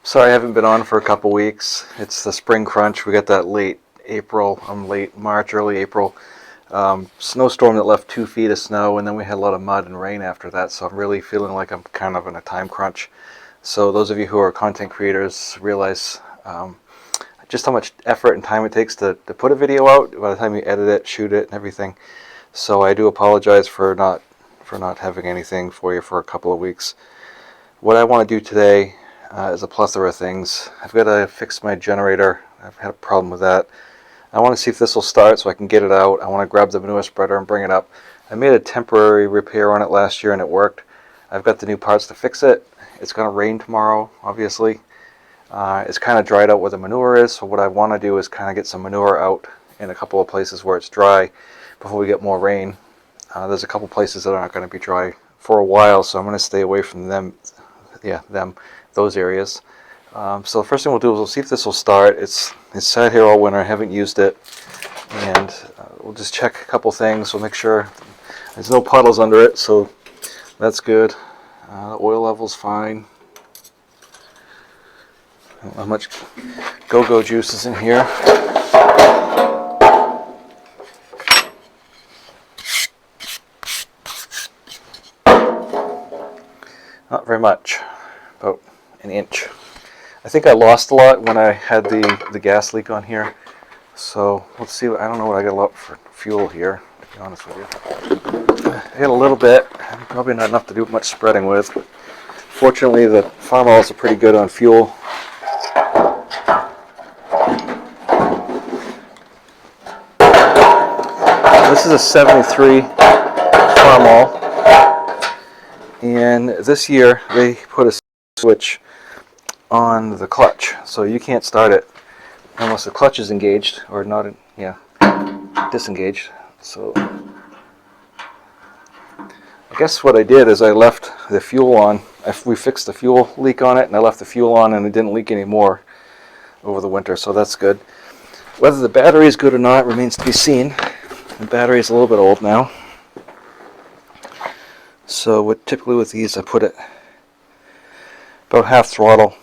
Sorry I haven't been on for a couple weeks. It's the spring crunch. We got that late April, late March, early April snowstorm that left 2 feet of snow, and then we had a lot of mud and rain after that. So I'm really feeling like I'm kind of in a time crunch. So those of you who are content creators realize just how much effort and time it takes to put a video out by the time you edit it, shoot it, and everything. So I do apologize for not having anything for you for a couple of weeks. What I want to do today is a plethora of things. I've got to fix my generator. I've had a problem with that. I want to see if this will start so I can get it out. I want to grab the manure spreader and bring it up. I made a temporary repair on it last year and it worked. I've got the new parts to fix it. It's going to rain tomorrow, obviously. It's kind of dried out where the manure is, so what I want to do is kind of get some manure out in a couple of places where it's dry before we get more rain. There's a couple places that aren't going to be dry for a while, so I'm going to stay away from those areas. So the first thing we'll do is we'll see if this will start. It's sat here all winter. I haven't used it, and we'll just check a couple things. We'll make sure there's no puddles under it, so that's good. The oil level's fine. I don't know how much go-go juice is in here. Not very much, about an inch. I think I lost a lot when I had the gas leak on here. So let's see. I don't know what I got left for fuel here, to be honest with you. I got a little bit, probably not enough to do much spreading with. Fortunately, the Farmalls are pretty good on fuel. This is a 73 Farmall. And this year they put a switch on the clutch, so you can't start it unless the clutch is engaged or not. Disengaged. So I guess what I did is I left the fuel on. We fixed the fuel leak on it, and I left the fuel on, and it didn't leak anymore over the winter. So that's good. Whether the battery is good or not remains to be seen. The battery is a little bit old now. So typically with these I put it about half throttle.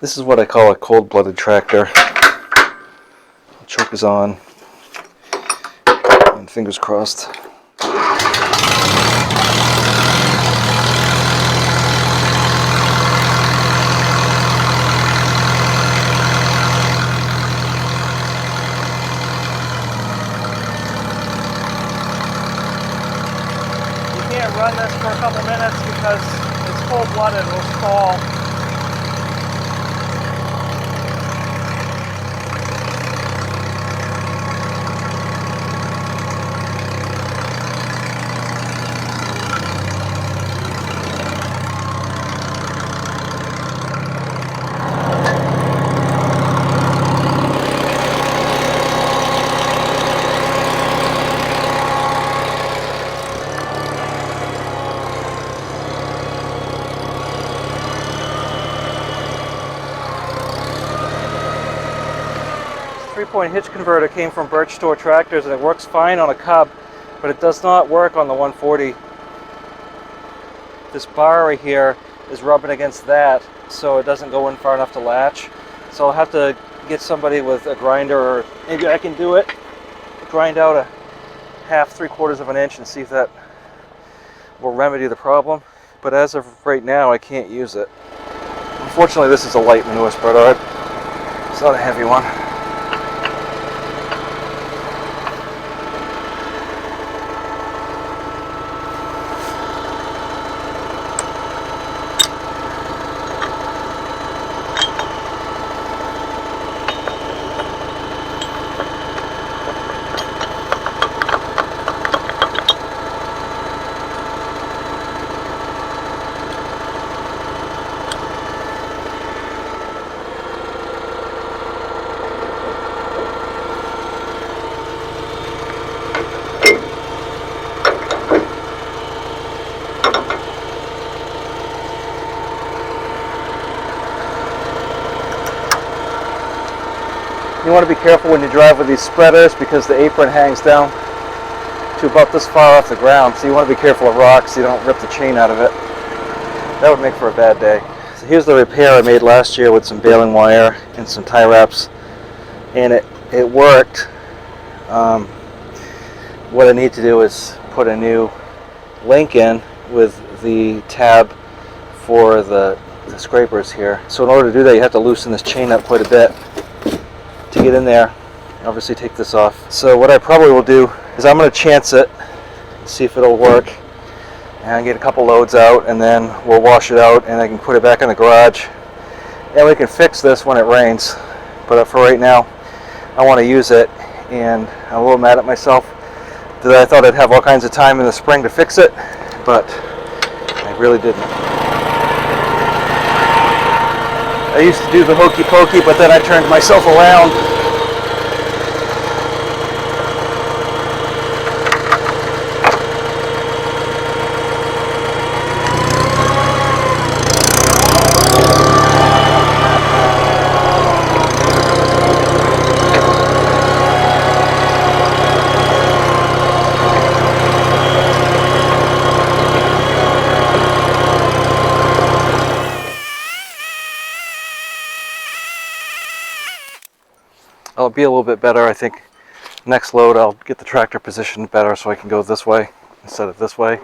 This is what I call a cold-blooded tractor. The choke is on, and fingers crossed. Run this for a couple minutes because it's cold-blooded, it'll stall. Three-point hitch converter came from Birch Store Tractors, and it works fine on a Cub, but it does not work on the 140. This bar right here is rubbing against that, so it doesn't go in far enough to latch. So I'll have to get somebody with a grinder, or maybe I can do it, grind out a half, 3/4 of an inch and see if that will remedy the problem. But as of right now, I can't use it. Unfortunately, this is a light manure spreader. It's not a heavy one. You want to be careful when you drive with these spreaders because the apron hangs down to about this far off the ground, so you want to be careful of rocks so you don't rip the chain out of it. That would make for a bad day. So here's the repair I made last year with some baling wire and some tie wraps, and it worked. What I need to do is put a new link in with the tab for the scrapers here. So in order to do that, you have to loosen this chain up quite a bit to get in there. Obviously take this off. So what I probably will do is I'm going to chance it, see if it'll work, and get a couple loads out, and then we'll wash it out and I can put it back in the garage, and we can fix this when it rains. But for right now, I want to use it, and I'm a little mad at myself that I thought I'd have all kinds of time in the spring to fix it, but I really didn't. I used to do the hokey pokey, but then I turned myself around. I'll be a little bit better. I think next load I'll get the tractor positioned better so I can go this way instead of this way.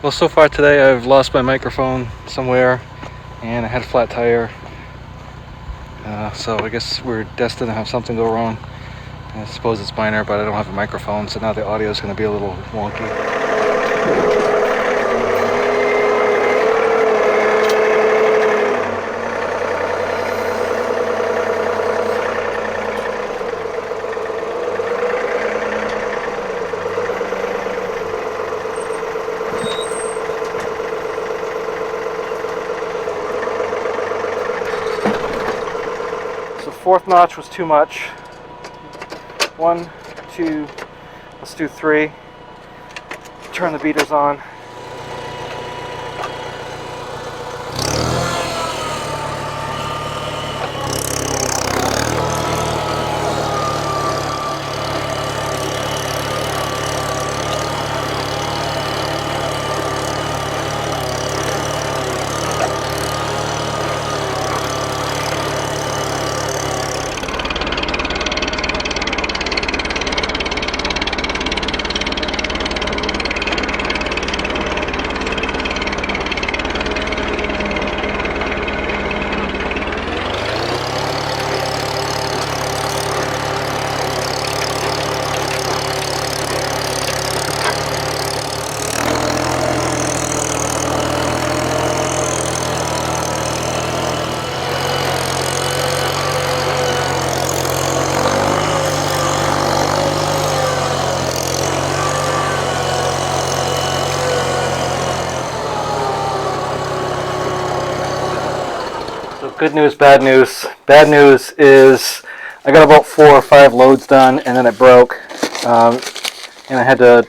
Well, so far today I've lost my microphone somewhere, and I had a flat tire. So I guess we're destined to have something go wrong. I suppose it's minor, but I don't have a microphone, so now the audio is going to be a little wonky. Fourth notch was too much. 1, 2, let's do 3. turn the beaters on. Good news, bad news. Bad news is I got about 4 or 5 loads done and then it broke. And I had to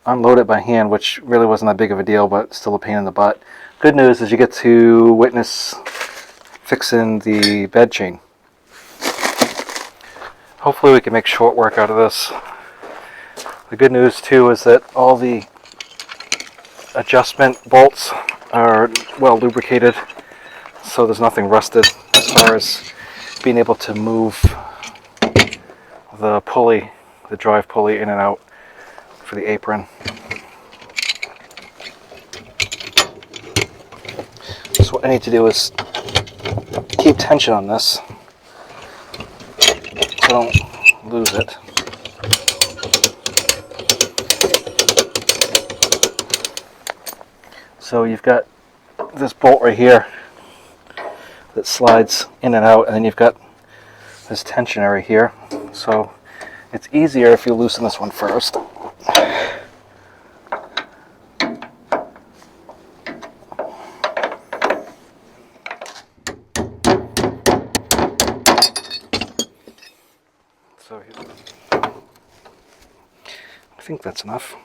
unload it by hand, which really wasn't that big of a deal, but still a pain in the butt. Good news is you get to witness fixing the bed chain. Hopefully we can make short work out of this. The good news too is that all the adjustment bolts are well lubricated, so there's nothing rusted as far as being able to move the pulley, the drive pulley, in and out for the apron. So what I need to do is keep tension on this so I don't lose it. So you've got this bolt right here that slides in and out, and then you've got this tensioner right here. So it's easier if you loosen this one first. So I think that's enough.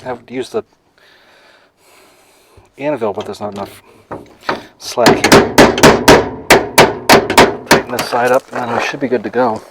I would use the anvil, but there's not enough slack here. Tighten this side up and then we should be good to go.